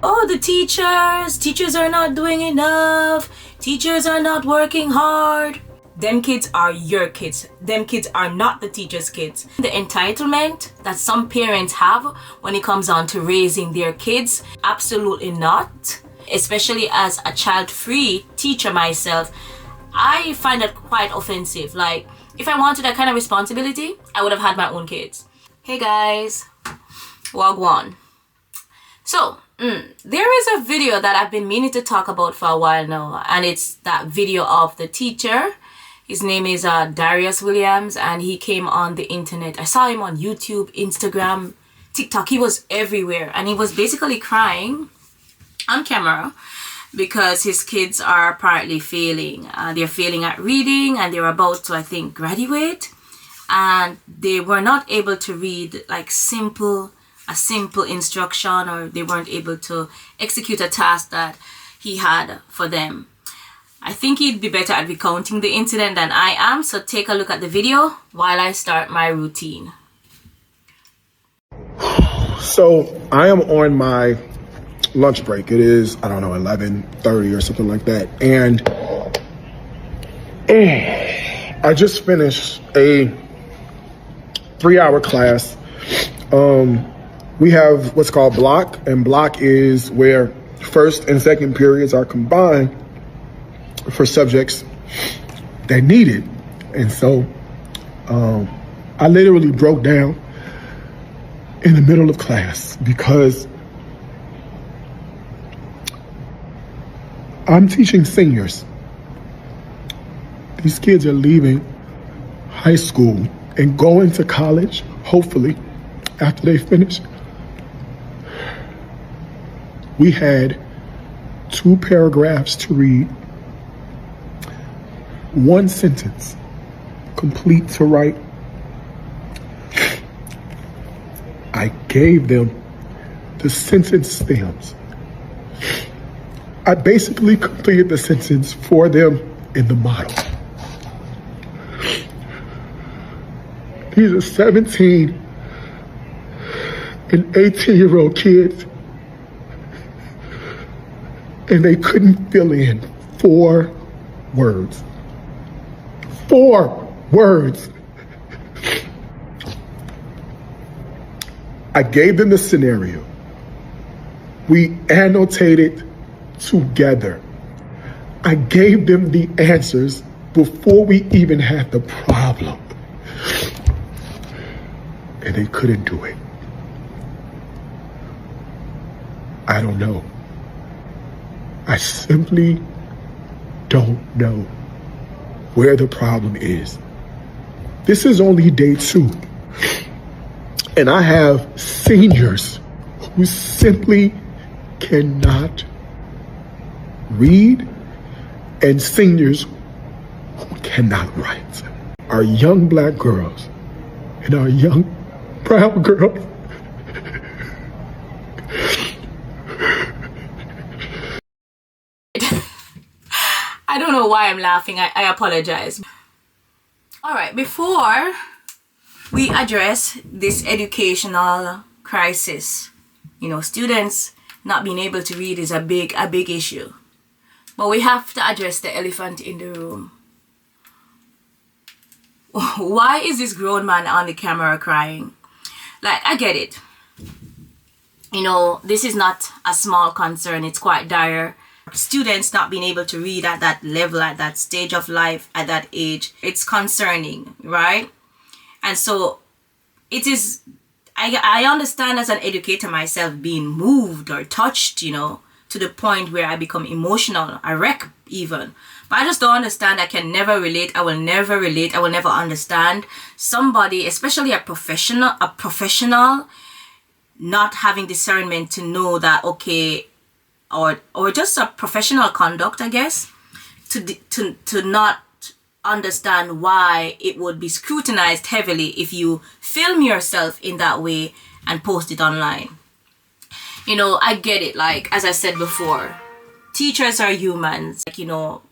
Oh, the teachers are not doing enough. Teachers are not working hard. Them kids are your kids. Them kids are not the teacher's kids. The entitlement that some parents have when it comes on to raising their kids, absolutely not. Especially as a child-free teacher myself, I find that quite offensive. Like, if I wanted that kind of responsibility, I would have had my own kids. Hey guys, wagwan. So, there is a video that I've been meaning to talk about for a while now, and it's that video of the teacher. His name is Darius Williams, and he came on the internet. I saw him on YouTube, Instagram, TikTok. He was everywhere, and he was basically crying on camera because his kids are apparently failing. They're failing at reading, and they're about to, I think, graduate, and they were not able to read like a simple instruction, or they weren't able to execute a task that he had for them. I think he'd be better at recounting the incident than I am, so take a look at the video while I start my routine. So I am on my lunch break. It is, I don't know, 11:30 or something like that. And I just finished a 3-hour class. We have what's called block, and block is where first and second periods are combined for subjects that need it. And so I literally broke down in the middle of class because I'm teaching seniors. These kids are leaving high school and going to college, hopefully, after they finish. We had 2 paragraphs to read, 1 sentence complete to write. I gave them the sentence stems. I basically completed the sentence for them in the model. These are 17 and 18-year-old kids, and they couldn't fill in 4 words. 4 words. I gave them the scenario. We annotated together. I gave them the answers before we even had the problem. And they couldn't do it. I don't know. I simply don't know where the problem is. This is only day 2. And I have seniors who simply cannot read and seniors who cannot write. Our young black girls and our young brown girls I don't know why I'm laughing. I apologize. All right, before we address this educational crisis, students not being able to read is a big issue. But we have to address the elephant in the room. Why is this grown man on the camera crying? Like, I get it. This is not a small concern. It's quite dire. Students not being able to read at that level, at that stage of life, at that age, it's concerning, right? And so it is, I understand as an educator myself being moved or touched, to the point where I become emotional, I wreck even. But I just don't understand. I can never relate. I will never relate. I will never understand somebody, especially a professional, not having discernment to know that, okay, or just a professional conduct, I guess, to not understand why it would be scrutinized heavily if you film yourself in that way and post it online. I get it. Like, as I said before, teachers are humans. Like,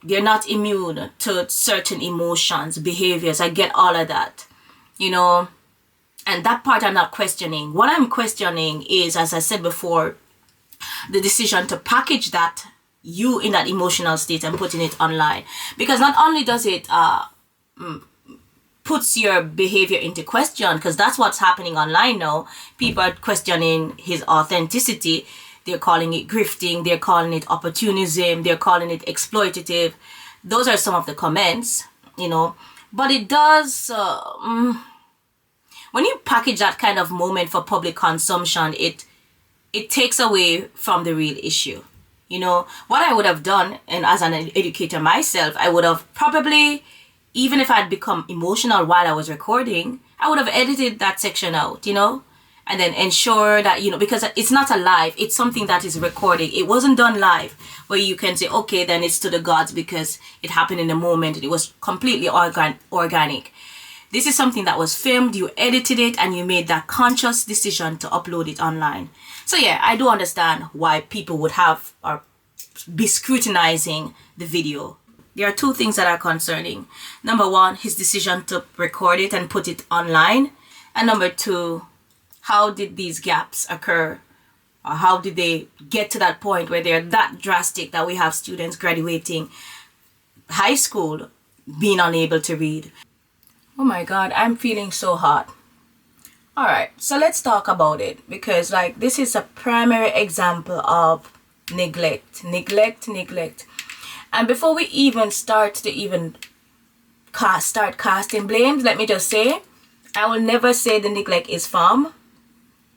they're not immune to certain emotions, behaviors. I get all of that, and that part I'm not questioning. What I'm questioning is, as I said before, the decision to package that you in that emotional state and putting it online, because not only does it puts your behavior into question, because that's what's happening online now. People are questioning his authenticity. They're calling it grifting, they're calling it opportunism, they're calling it exploitative. Those are some of the comments, you know. But it does when you package that kind of moment for public consumption, it takes away from the real issue. You know, what I would have done, and as an educator myself, I would have probably, even if I'd become emotional while I was recording, I would have edited that section out, you know, and then ensure that, you know, because it's not a live, it's something that is recorded. It wasn't done live where you can say, okay, then it's to the gods because it happened in the moment. It was completely organic. This is something that was filmed, you edited it, and you made that conscious decision to upload it online. So yeah, I do understand why people would have or be scrutinizing the video. There are two things that are concerning. Number one, his decision to record it and put it online. And number two, how did these gaps occur? Or how did they get to that point where they're that drastic that we have students graduating high school being unable to read? Oh my God, I'm feeling so hot. All right, so let's talk about it, because like this is a primary example of neglect. And before we even start to start casting blames, let me just say, I will never say the neglect is from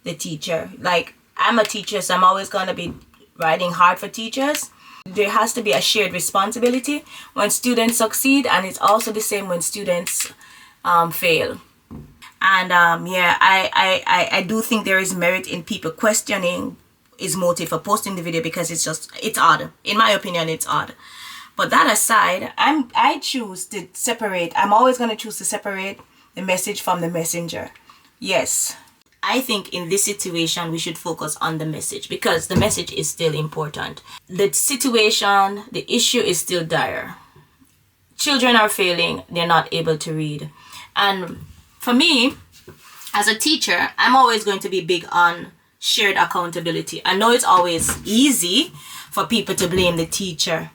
the teacher. Like, I'm a teacher, so I'm always going to be riding hard for teachers. There has to be a shared responsibility when students succeed, and it's also the same when students fail. And yeah, I do think there is merit in people questioning his motive for posting the video, because it's odd. In my opinion, it's odd. But that aside, I choose to separate. I'm always going to choose to separate the message from the messenger. Yes, I think in this situation we should focus on the message, because the message is still important. The situation, the issue is still dire. Children are failing. They're not able to read. And for me, as a teacher, I'm always going to be big on shared accountability. I know it's always easy for people to blame the teacher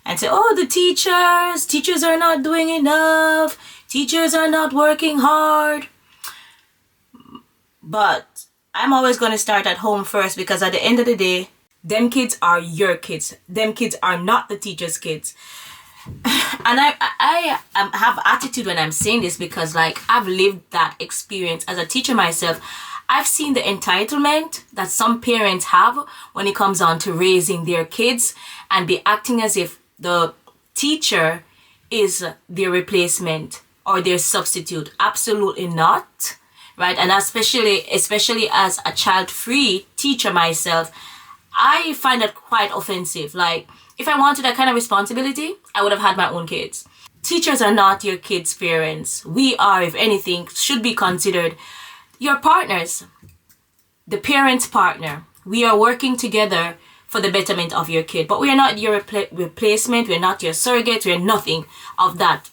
and say, oh, the teachers are not doing enough. Teachers are not working hard. But I'm always going to start at home first, because at the end of the day, them kids are your kids. Them kids are not the teacher's kids. And I have attitude when I'm saying this, because like I've lived that experience as a teacher myself. I've seen the entitlement that some parents have when it comes on to raising their kids, and be acting as if the teacher is their replacement or their substitute. Absolutely not, right? And especially as a child-free teacher myself, I find that quite offensive. Like, if I wanted that kind of responsibility, I would have had my own kids. Teachers are not your kids' parents. We are, if anything, should be considered your partners, the parent's partner. We are working together for the betterment of your kid, but we are not your replacement. We're not your surrogate. We're nothing of that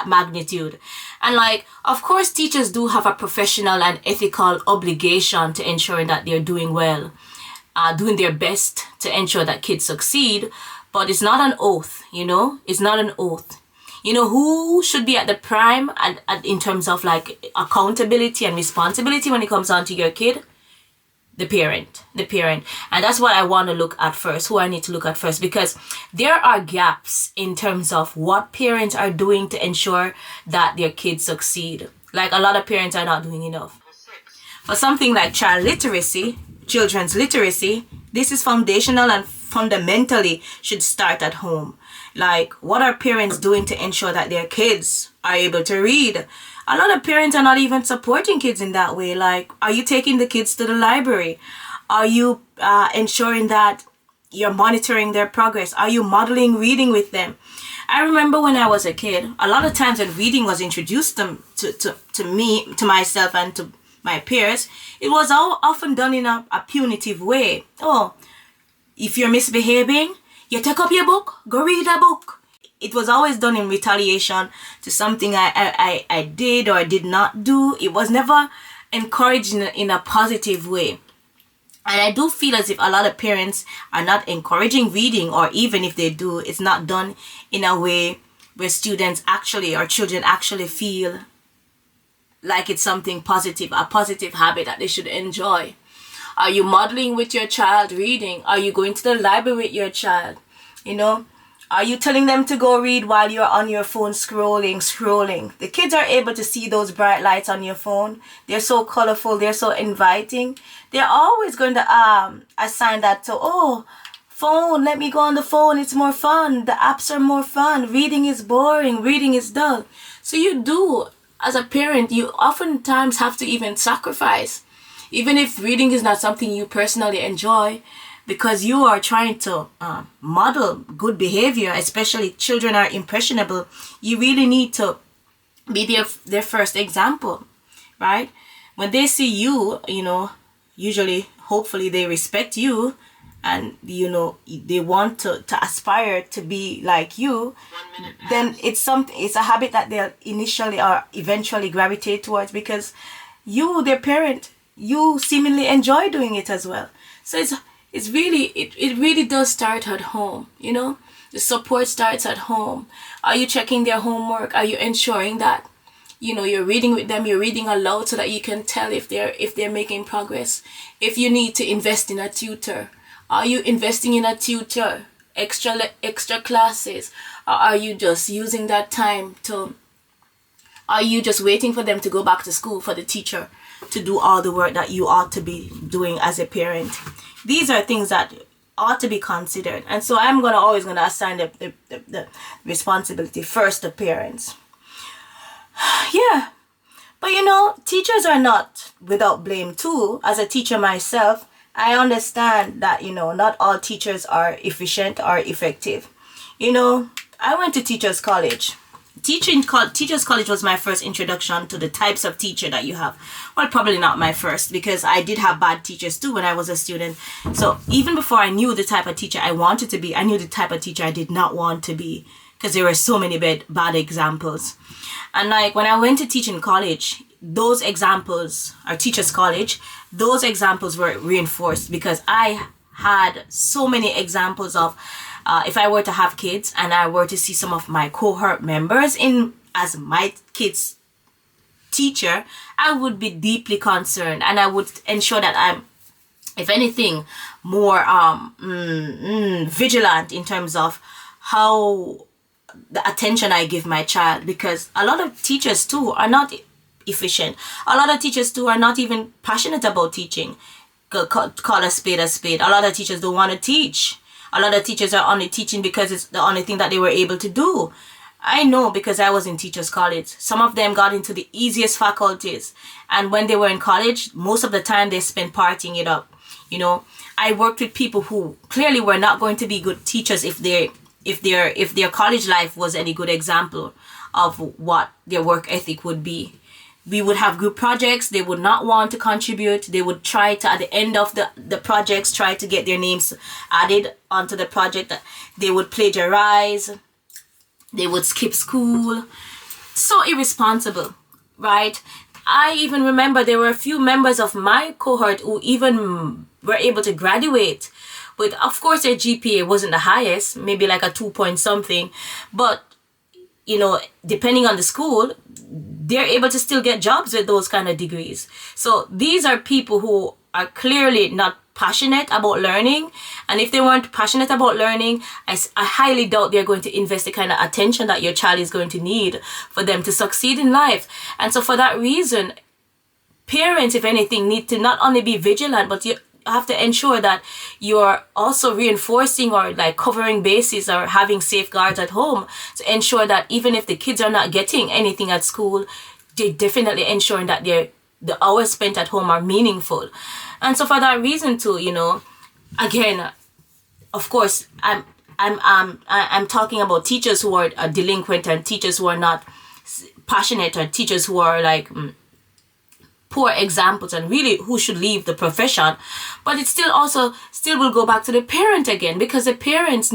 magnitude. And like, of course, teachers do have a professional and ethical obligation to ensuring that they're doing well, doing their best to ensure that kids succeed. But it's not an oath, you know. It's not an oath. You know who should be at the prime and in terms of like accountability and responsibility when it comes on to your kid? The parent. And that's what I want to look at first, who I need to look at first, because there are gaps in terms of what parents are doing to ensure that their kids succeed. Like, a lot of parents are not doing enough. For something like children's literacy, this is foundational and fundamentally should start at home. Like, what are parents doing to ensure that their kids are able to read? A lot of parents are not even supporting kids in that way. Like, are you taking the kids to the library? Are you ensuring that you're monitoring their progress? Are you modeling reading with them? I remember when I was a kid, a lot of times when reading was introduced to me, to myself, and to my peers, it was all often done in a punitive way. Oh, if you're misbehaving, you take up your book, go read a book. It was always done in retaliation to something I did or did not do. It was never encouraged in a positive way. And I do feel as if a lot of parents are not encouraging reading, or even if they do, it's not done in a way where students actually, or children actually feel like it's something positive, a positive habit that they should enjoy. Are you modeling with your child reading? Are you going to the library with your child? You know, are you telling them to go read while you're on your phone scrolling? The kids are able to see those bright lights on your phone. They're so colorful. They're so inviting. They're always going to assign that to, oh, phone, let me go on the phone. It's more fun. The apps are more fun. Reading is boring. Reading is dull. So you do, as a parent, you oftentimes have to even sacrifice, even if reading is not something you personally enjoy, because you are trying to model good behavior. Especially children are impressionable. You really need to be their first example, right? When they see you, you know, usually, hopefully they respect you, and, you know, they want to aspire to be like you, then it's a habit that they'll initially or eventually gravitate towards, because you, their parent, you seemingly enjoy doing it as well. So it really does start at home, you know. The support starts at home. Are you checking their homework? Are you ensuring that, you know, you're reading with them, you're reading aloud, so that you can tell if they're making progress? If you need to invest in a tutor, are you investing in a tutor, extra classes? Or are you just using that time are you just waiting for them to go back to school for the teacher to do all the work that you ought to be doing as a parent? These are things that ought to be considered. And so I'm always going to assign the responsibility first to parents. Yeah. But, you know, teachers are not without blame too. As a teacher myself, I understand that, you know, not all teachers are efficient or effective. You know, I went to teachers college. Teachers college was my first introduction to the types of teacher that you have. Well, probably not my first, because I did have bad teachers too when I was a student. So even before I knew the type of teacher I wanted to be, I knew the type of teacher I did not want to be, because there were so many bad examples. And like when I went to teaching college, those examples, or teachers college, those examples were reinforced, because I had so many examples of if I were to have kids and I were to see some of my cohort members as my kids' teacher, I would be deeply concerned, and I would ensure that I'm, if anything, more vigilant in terms of how the attention I give my child, because a lot of teachers too are not efficient. A lot of teachers too are not even passionate about teaching. Call a spade a spade. A lot of teachers don't want to teach. A lot of teachers are only teaching because it's the only thing that they were able to do. I know, because I was in teachers college. Some of them got into the easiest faculties, and when they were in college, most of the time they spent partying it up. You know, I worked with people who clearly were not going to be good teachers if their college life was any good example of what their work ethic would be. We would have group projects. They would not want to contribute. They would try to, at the end of the projects, try to get their names added onto the project. They would plagiarize. They would skip school. So irresponsible, right? I even remember there were a few members of my cohort who even were able to graduate with, of course, their GPA wasn't the highest, maybe like a 2 point something. But, you know, depending on the school, they're able to still get jobs with those kind of degrees. So these are people who are clearly not passionate about learning. And if they weren't passionate about learning, I highly doubt they're going to invest the kind of attention that your child is going to need for them to succeed in life. And so for that reason, parents, if anything, need to not only be vigilant, but you have to ensure that you're also reinforcing or like covering bases or having safeguards at home to ensure that even if the kids are not getting anything at school, they're definitely ensuring that the hours spent at home are meaningful. And so for that reason too, you know, again, of course, I'm talking about teachers who are delinquent and teachers who are not passionate, or teachers who are like poor examples and really who should leave the profession. But it still will go back to the parent again, because the parents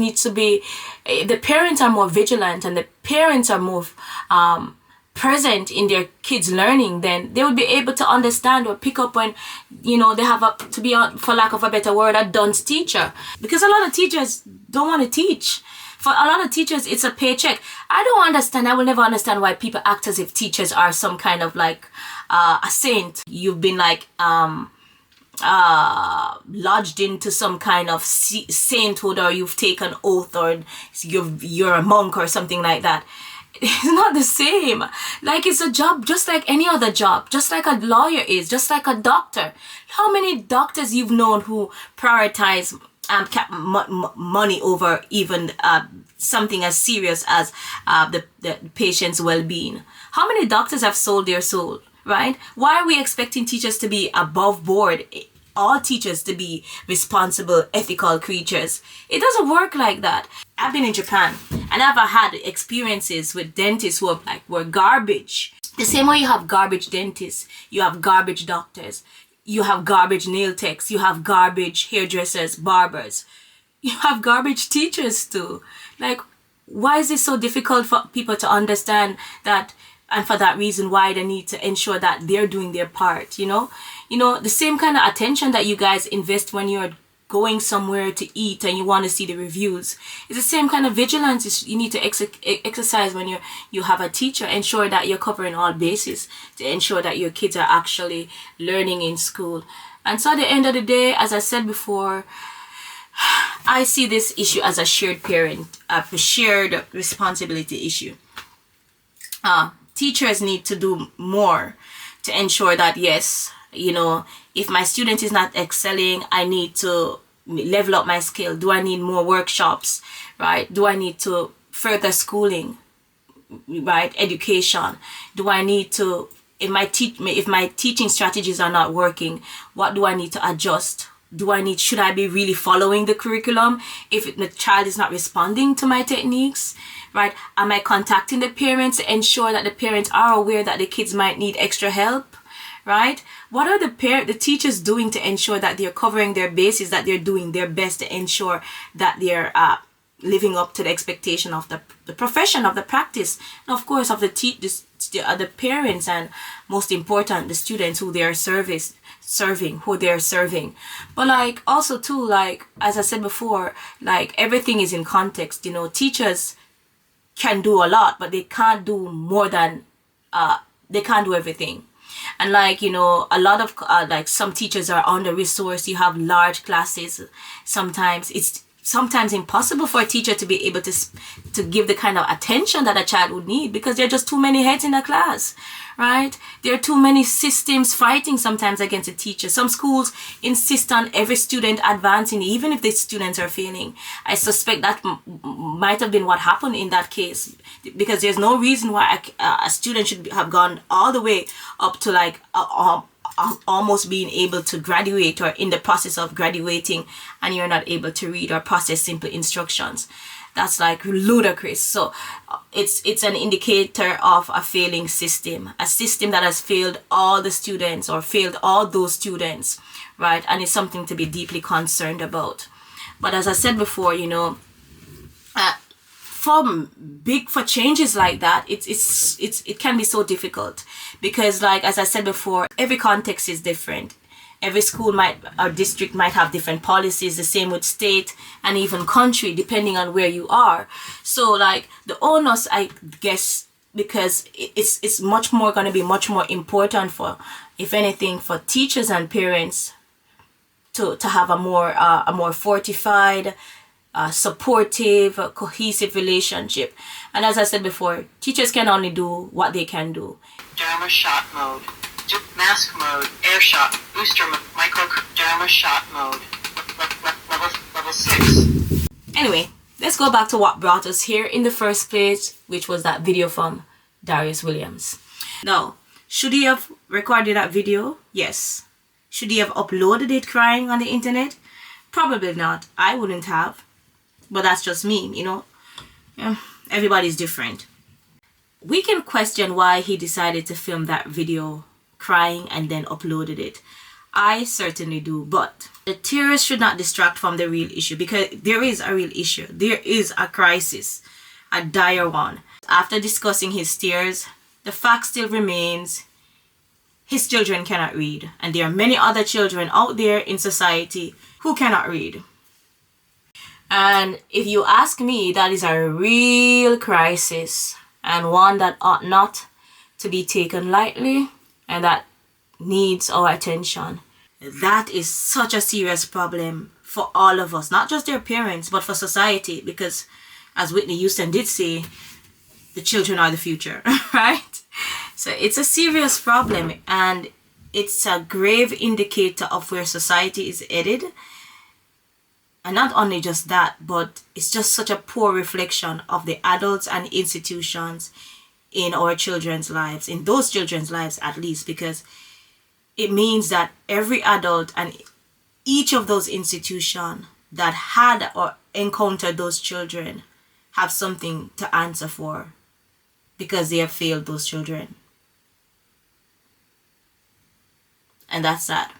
are more vigilant, and the parents are more present in their kids' learning, then they would be able to understand or pick up when, you know, they have to be, for lack of a better word, a dunce teacher. Because a lot of teachers don't want to teach. For a lot of teachers, it's a paycheck. I don't understand. I will never understand why people act as if teachers are some kind of like a saint. You've been like lodged into some kind of sainthood, or you've taken oath, or you're a monk or something like that. It's not the same. Like, it's a job just like any other job, just like a lawyer is, just like a doctor. How many doctors you've known who prioritize money over even something as serious as the patient's well-being? How many doctors have sold their soul, right? Why are we expecting teachers to be above board? All teachers to be responsible, ethical creatures. It doesn't work like that. I've been in Japan and I've had experiences with dentists who were garbage. The same way you have garbage dentists, you have garbage doctors, you have garbage nail techs, you have garbage hairdressers, barbers, you have garbage teachers too. Like, why is it so difficult for people to understand that? And for that reason, why they need to ensure that they're doing their part, you know? You know, the same kind of attention that you guys invest when you're going somewhere to eat and you want to see the reviews. It's the same kind of vigilance you need to exercise when you have a teacher. Ensure that you're covering all bases to ensure that your kids are actually learning in school. And so at the end of the day, as I said before, I see this issue as a shared shared responsibility issue. Teachers need to do more to ensure that, yes, you know, if my student is not excelling, I need to level up my skill. Do I need more workshops, right? Do I need to further schooling, right? Education. Do I need to, if my teaching strategies are not working, what do I need to adjust? Should I be really following the curriculum if the child is not responding to my techniques, right? Am I contacting the parents to ensure that the parents are aware that the kids might need extra help, right? What are the teachers doing to ensure that they're covering their bases, that they're doing their best to ensure that they're living up to the expectation of the profession, of the practice, and of course of the parents, and most important, the students who they are serving. But like, also too, like, as I said before, like, everything is in context. You know, teachers can do a lot, but they can't do more than they can't do everything. And like, you know, a lot of like, some teachers are under-resourced. You have large classes. Sometimes it's impossible for a teacher to be able to give the kind of attention that a child would need, because there are just too many heads in a class, right? There are too many systems fighting sometimes against a teacher. Some schools insist on every student advancing, even if the students are failing. I suspect that might have been what happened in that case, because there's no reason why a student should have gone all the way up to like almost being able to graduate, or in the process of graduating, and you're not able to read or process simple instructions. That's like ludicrous. So it's an indicator of a failing system, a system that has failed all the students, or failed all those students, right? And it's something to be deeply concerned about. But as I said before, you know, for changes like that, it can be so difficult, because like, as I said before, every context is different. Every school or district might have different policies, the same with state and even country, depending on where you are. So like, the onus, I guess, because it's much more going to be much more important for, if anything, for teachers and parents to have a more fortified, supportive, cohesive relationship. And as I said before, teachers can only do what they can do. Derma shot mode, mask mode, air shot, booster mode, micro derma shot mode, level 6. Anyway, let's go back to what brought us here in the first place, which was that video from Darius Williams. Now, should he have recorded that video? Yes. Should he have uploaded it crying on the internet? Probably not. I wouldn't have. But that's just me, you know. Yeah, everybody's different. We can question why he decided to film that video crying and then uploaded it. I certainly do, but the tears should not distract from the real issue, because there is a real issue. There is a crisis, a dire one. After discussing his tears, the fact still remains his children cannot read. And there are many other children out there in society who cannot read. And if you ask me, that is a real crisis and one that ought not to be taken lightly and that needs our attention. That is such a serious problem for all of us, not just their parents, but for society, because as Whitney Houston did say, the children are the future, right? So it's a serious problem, and it's a grave indicator of where society is headed. And not only just that, but it's just such a poor reflection of the adults and institutions in our children's lives, in those children's lives at least, because it means that every adult and each of those institutions that had or encountered those children have something to answer for because they have failed those children. And that's sad.